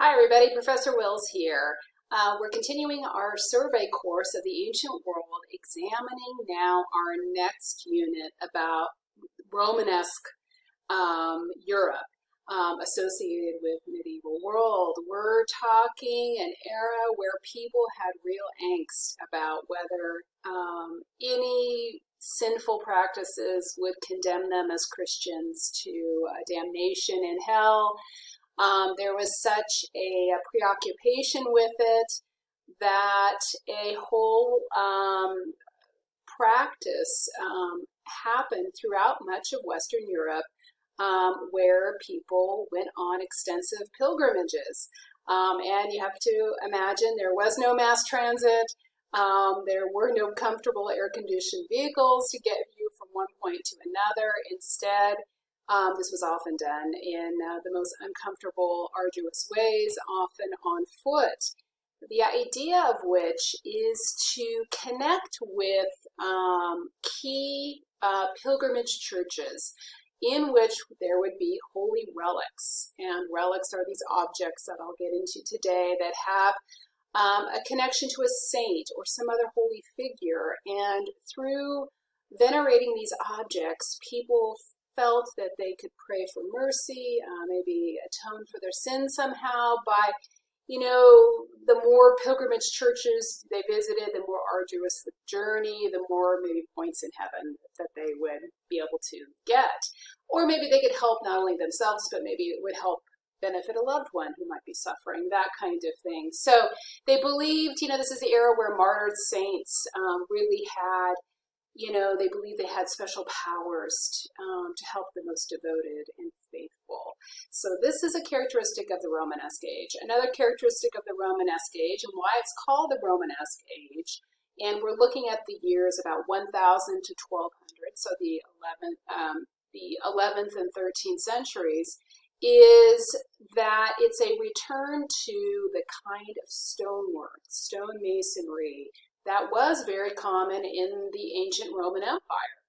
Hi everybody, Professor Wills here. We're continuing our survey course of the ancient world, examining now our next unit about Romanesque Europe associated with medieval world. We're talking an era where people had real angst about whether any sinful practices would condemn them as Christians to damnation in hell. There was such a preoccupation with it that a whole practice happened throughout much of Western Europe where people went on extensive pilgrimages. And you have to imagine there was no mass transit. There were no comfortable air-conditioned vehicles to get you from one point to another. Instead, this was often done in the most uncomfortable, arduous ways, often on foot. The idea of which is to connect with key pilgrimage churches in which there would be holy relics. And relics are these objects that I'll get into today that have a connection to a saint or some other holy figure. And through venerating these objects, people felt that they could pray for mercy, maybe atone for their sins somehow by, the more pilgrimage churches they visited, the more arduous the journey, the more maybe points in heaven that they would be able to get. Or maybe they could help not only themselves, but maybe it would help benefit a loved one who might be suffering, that kind of thing. So they believed, this is the era where martyred saints really had they believe they had special powers to help the most devoted and faithful. So this is a characteristic of the Romanesque age. Another characteristic of the Romanesque age, and why it's called the Romanesque age, and we're looking at the years about 1000 to 1200, so the 11th and 13th centuries, is that it's a return to the kind of stonework, stone masonry, that was very common in the ancient Roman Empire.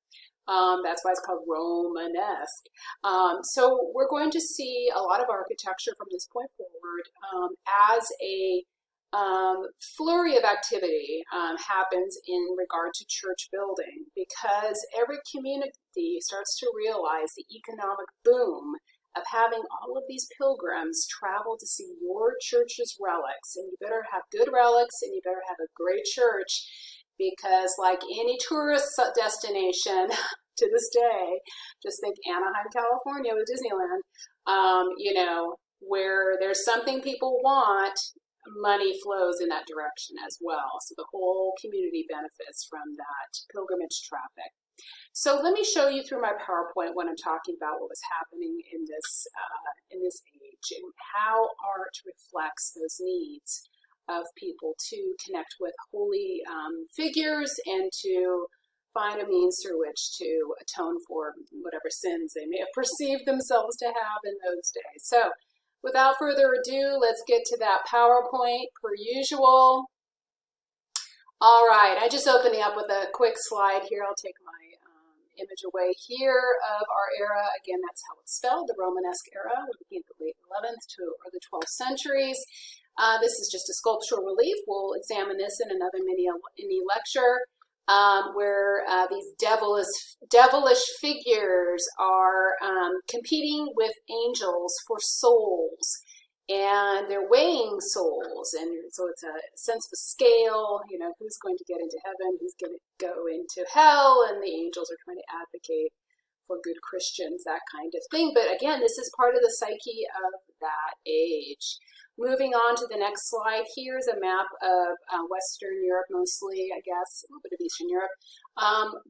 That's why it's called Romanesque. So we're going to see a lot of architecture from this point forward as a flurry of activity happens in regard to church building, because every community starts to realize the economic boom of having all of these pilgrims travel to see your church's relics. And you better have good relics, and you better have a great church, because like any tourist destination to this day, just think Anaheim, California with Disneyland, where there's something people want, money flows in that direction as well. So the whole community benefits from that pilgrimage traffic. So let me show you through my PowerPoint when I'm talking about what was happening in this age, and how art reflects those needs of people to connect with holy figures and to find a means through which to atone for whatever sins they may have perceived themselves to have in those days. So without further ado, let's get to that PowerPoint per usual. All right, I just opened it up with a quick slide here. I'll take my image away here of our era. Again, that's how it's spelled, the Romanesque era. We're looking at the late 11th to or the 12th centuries. This is just a sculptural relief. We'll examine this in another mini lecture where these devilish figures are competing with angels for souls. And they're weighing souls, and so it's a sense of a scale, who's going to get into heaven, who's going to go into hell, and the angels are trying to advocate for good Christians, that kind of thing. But again, this is part of the psyche of that age. Moving on to the next slide, here's a map of Western Europe, mostly, I guess, a little bit of Eastern Europe.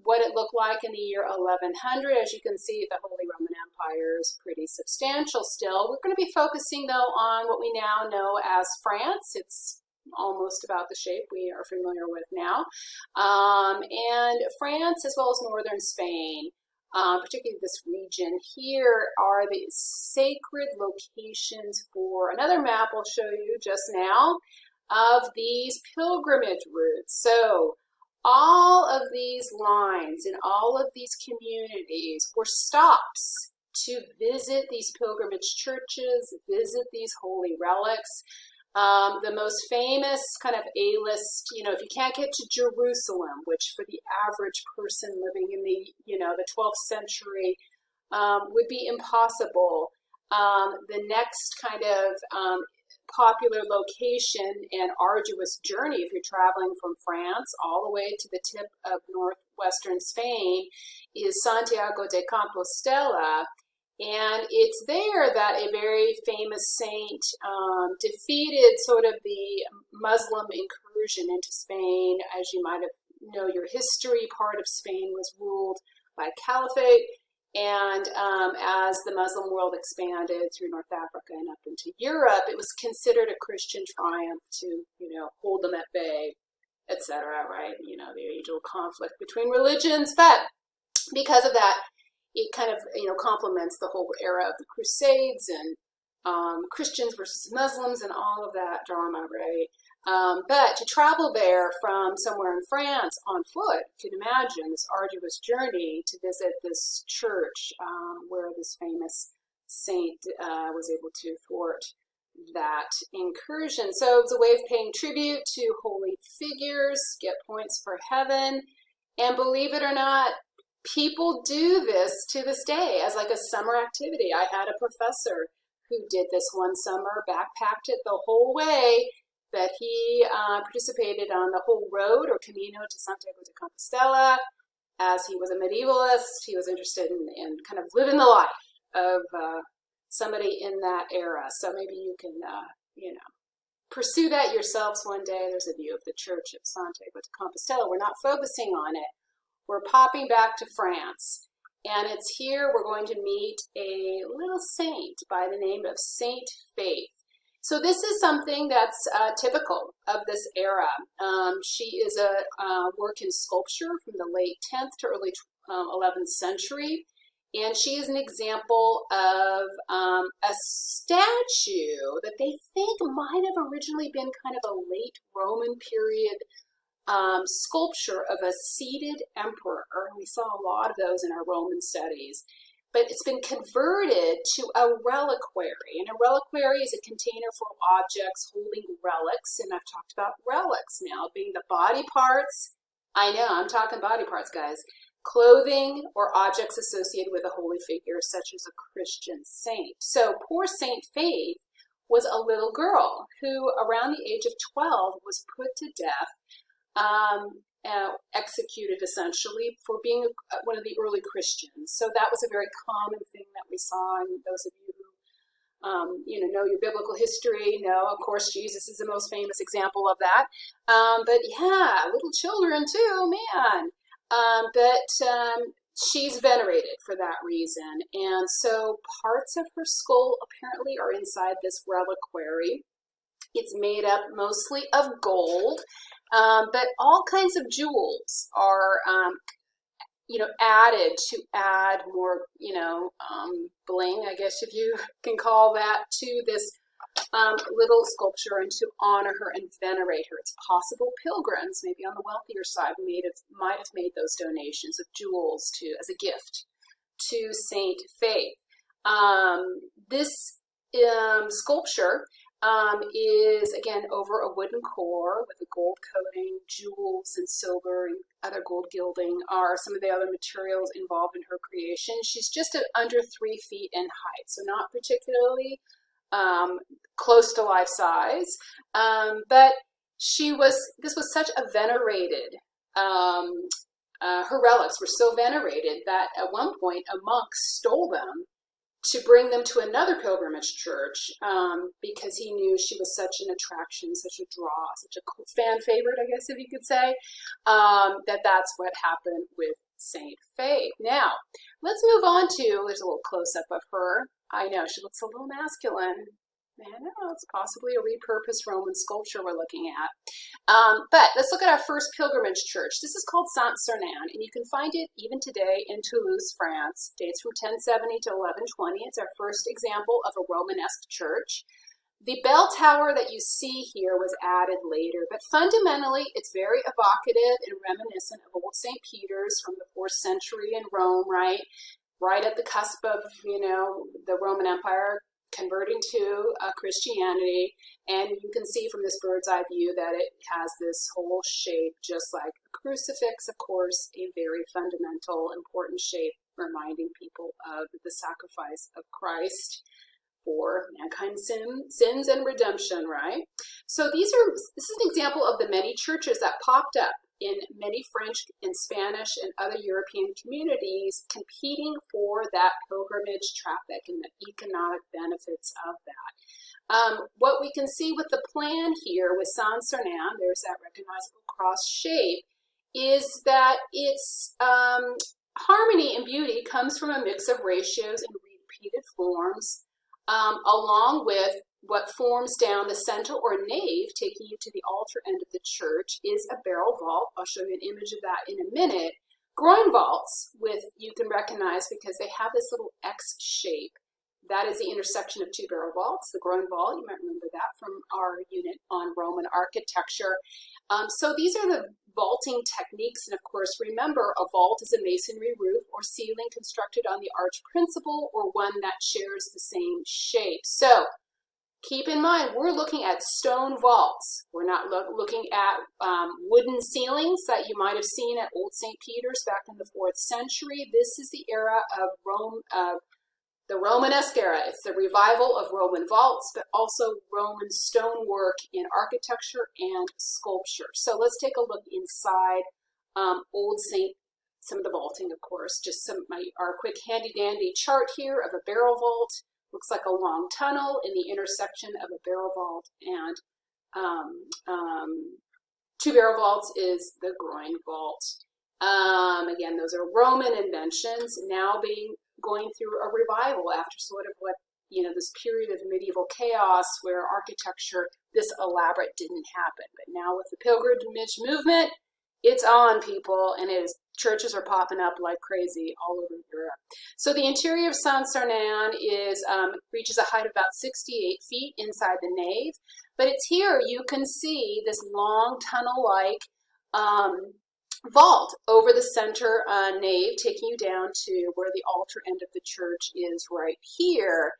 What it looked like in the year 1100. As you can see, the Holy Roman Empire is pretty substantial still. We're going to be focusing, though, on what we now know as France. It's almost about the shape we are familiar with now. And France, as well as northern Spain. Particularly this region here, are the sacred locations for another map I'll show you just now of these pilgrimage routes. So all of these lines in all of these communities were stops to visit these pilgrimage churches, visit these holy relics. The most famous kind of A-list, if you can't get to Jerusalem, which for the average person living in the 12th century would be impossible. The next kind of popular location and arduous journey, if you're traveling from France all the way to the tip of northwestern Spain, is Santiago de Compostela. And it's there that a very famous saint defeated sort of the Muslim incursion into Spain. As you might know your history, part of Spain was ruled by caliphate. And as the Muslim world expanded through North Africa and up into Europe, it was considered a Christian triumph to, hold them at bay, etc., right? The age-old conflict between religions. But because of that, it kind of, complements the whole era of the Crusades and Christians versus Muslims and all of that drama, right? But to travel there from somewhere in France on foot, you can imagine this arduous journey to visit this church where this famous saint was able to thwart that incursion. So it's a way of paying tribute to holy figures, get points for heaven, and believe it or not, people do this to this day as like a summer activity. I had a professor who did this one summer, backpacked it the whole way, that he participated on the whole road or Camino to Santiago de Compostela. As he was a medievalist, he was interested in kind of living the life of somebody in that era. So maybe you can, pursue that yourselves one day. There's a view of the church of Santiago de Compostela. We're not focusing on it. We're popping back to France. And it's here we're going to meet a little saint by the name of Saint Faith. So this is something that's typical of this era. She is a work in sculpture from the late 10th to early 11th century. And she is an example of a statue that they think might have originally been kind of a late Roman period sculpture of a seated emperor. We saw a lot of those in our Roman studies. But it's been converted to a reliquary. And a reliquary is a container for objects holding relics. And I've talked about relics now, being the body parts. I know, I'm talking body parts, guys. Clothing or objects associated with a holy figure, such as a Christian saint. So poor Saint Faith was a little girl who, around the age of 12, was put to death, executed essentially for being one of the early Christians. So that was a very common thing that we saw. And those of you who know your biblical history know, of course, Jesus is the most famous example of that. But yeah, little children too, man. But she's venerated for that reason. And so parts of her skull apparently are inside this reliquary. It's made up mostly of gold, but all kinds of jewels are, added to add more, bling, I guess if you can call that, to this little sculpture and to honor her and venerate her. It's possible pilgrims, maybe on the wealthier side, might have made those donations of jewels as a gift to Saint Faith. This sculpture is, again, over a wooden core with a gold coating. Jewels and silver and other gold gilding are some of the other materials involved in her creation. She's just under 3 feet in height, so not particularly close to life size, but this was such a venerated, her relics were so venerated that at one point a monk stole them to bring them to another pilgrimage church because he knew she was such an attraction, such a draw, such a fan favorite, I guess if you could say, that's what happened with Saint Faith. Now, let's move on to, there's a little close-up of her. I know, she looks a little masculine. I know, it's possibly a repurposed Roman sculpture we're looking at. But let's look at our first pilgrimage church. This is called Saint-Sernin, and you can find it even today in Toulouse, France. Dates from 1070 to 1120. It's our first example of a Romanesque church. The bell tower that you see here was added later, but fundamentally it's very evocative and reminiscent of old St. Peter's from the 4th century in Rome, right? right at the cusp of, the Roman Empire converting to Christianity. And you can see from this bird's eye view that it has this whole shape, just like a crucifix, of course, a very fundamental, important shape, reminding people of the sacrifice of Christ for mankind's sins and redemption, right? So this is an example of the many churches that popped up in many French and Spanish and other European communities competing for that pilgrimage traffic and the economic benefits of that. What we can see with the plan here with Saint-Sernin, there's that recognizable cross shape, is that its harmony and beauty comes from a mix of ratios and repeated forms, along with what forms down the center or nave, taking you to the altar end of the church, is a barrel vault. I'll show you an image of that in a minute. Groin vaults, you can recognize because they have this little X shape. That is the intersection of two barrel vaults. The groin vault, you might remember that from our unit on Roman architecture. So these are the vaulting techniques, and of course, remember, a vault is a masonry roof or ceiling constructed on the arch principle, or one that shares the same shape. So keep in mind, we're looking at stone vaults. We're not looking at wooden ceilings that you might have seen at Old St. Peter's back in the 4th century. This is the era of Rome, the Romanesque era. It's the revival of Roman vaults, but also Roman stonework in architecture and sculpture. So let's take a look inside some of the vaulting, of course. Just our quick handy-dandy chart here of a barrel vault. Looks like a long tunnel in the intersection of a barrel vault and two barrel vaults is the groin vault. Again, those are Roman inventions now going through a revival after sort of what, this period of medieval chaos where architecture, this elaborate, didn't happen. But now with the pilgrimage movement, it's on, people, and churches are popping up like crazy all over Europe. So the interior of Saint-Sernin reaches a height of about 68 feet inside the nave. But it's here you can see this long tunnel-like vault over the center nave, taking you down to where the altar end of the church is right here.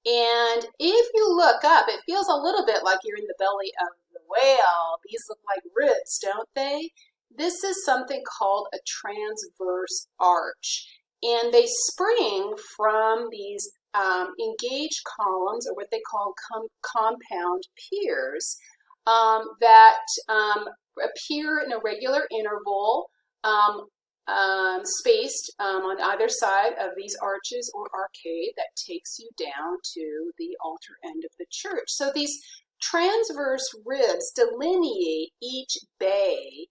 And if you look up, it feels a little bit like you're in the belly of the whale. These look like ribs, don't they? This is something called a transverse arch, and they spring from these engaged columns, or what they call compound piers, that appear in a regular interval, spaced on either side of these arches or arcade that takes you down to the altar end of the church. So these transverse ribs delineate each bay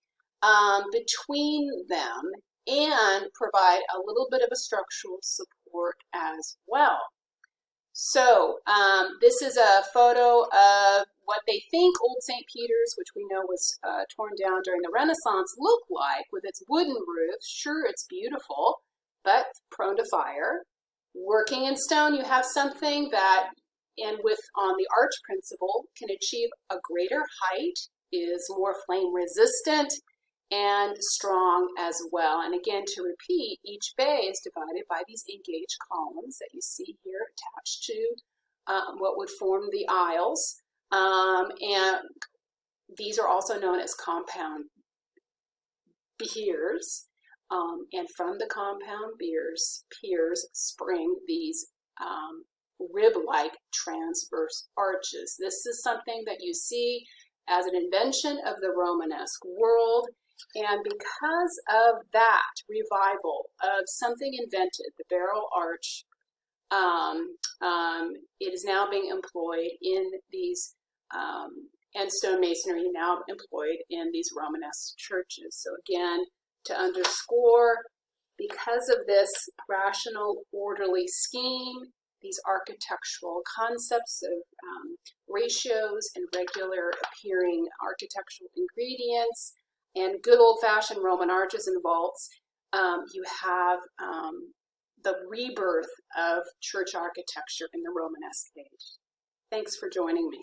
between them and provide a little bit of a structural support as well. So this is a photo of what they think Old St. Peter's, which we know was torn down during the Renaissance, looked like with its wooden roof. Sure, it's beautiful, but prone to fire. Working in stone, you have something that, and on the arch principle, can achieve a greater height, is more flame resistant, and strong as well. And again, to repeat, each bay is divided by these engaged columns that you see here attached to what would form the aisles. And these are also known as compound piers. And from the compound piers spring these rib-like transverse arches. This is something that you see as an invention of the Romanesque world. And because of that revival of something invented, the barrel arch, it is now being employed in these, and stone masonry now employed in these Romanesque churches. So again, to underscore, because of this rational, orderly scheme, these architectural concepts of ratios and regular appearing architectural ingredients, and good old-fashioned Roman arches and vaults, you have the rebirth of church architecture in the Romanesque age. Thanks for joining me.